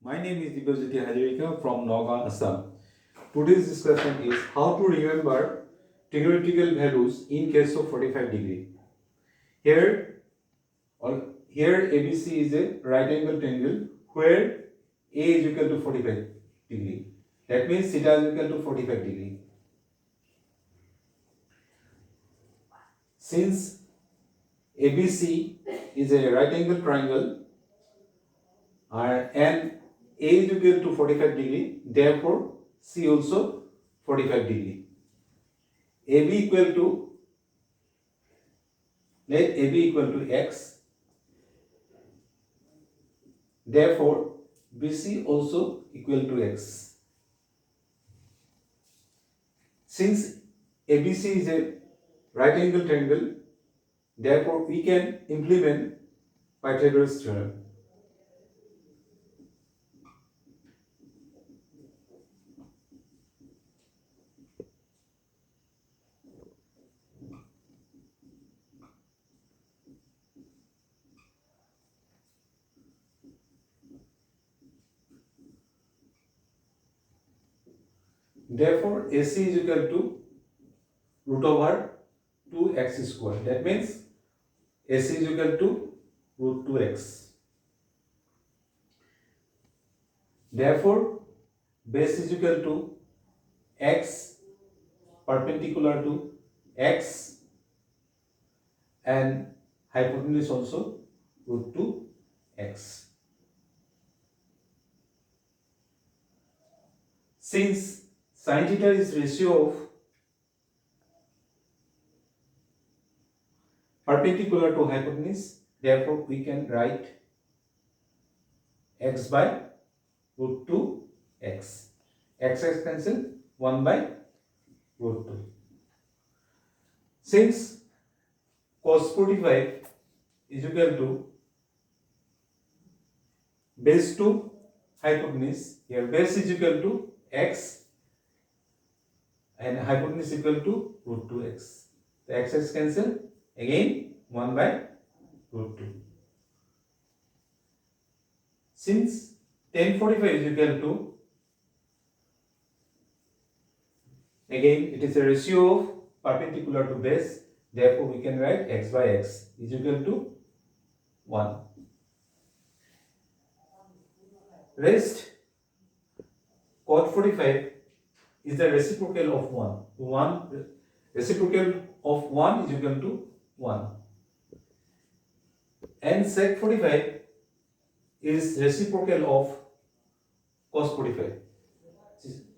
My name is Dibajyoti Hazarika from Naga, Assam. Today's discussion is how to remember trigonometrical values in case of 45 degree. Here, here ABC is a right angle triangle where A is equal to 45 degree. That means theta is equal to 45 degree. Since ABC is a right angle triangle and A is equal to 45 degree, therefore C also 45 degree. AB equal to, let AB equal to X, therefore BC also equal to X. Since ABC is a right angle triangle, therefore we can implement Pythagoras theorem. Therefore AC is equal to root over 2x square. That means AC is equal to root 2x. Therefore base is equal to x perpendicular to x and hypotenuse also root 2x. Since sin theta is ratio of perpendicular to hypotenuse, therefore we can write x by root 2x. X cancel 1 by root 2. Since cos 45 is equal to base to hypotenuse, here base is equal to x and hypotenuse equal to root 2x. The x's cancel, again 1 by root 2. Since tan 45 is equal to, again it is a ratio of perpendicular to base, therefore we can write x by x is equal to 1. Rest cot 45 is the reciprocal of 1. Reciprocal of 1 is equal to 1. And sec 45 is reciprocal of cos 45.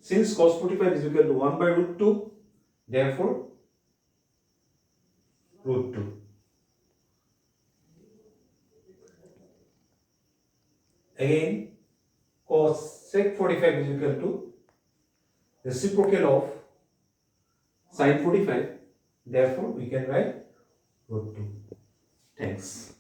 Since cos 45 is equal to 1 by root 2, therefore root 2. Again, cos sec 45 is equal to reciprocal of sin 45, therefore we can write root 2. Thanks.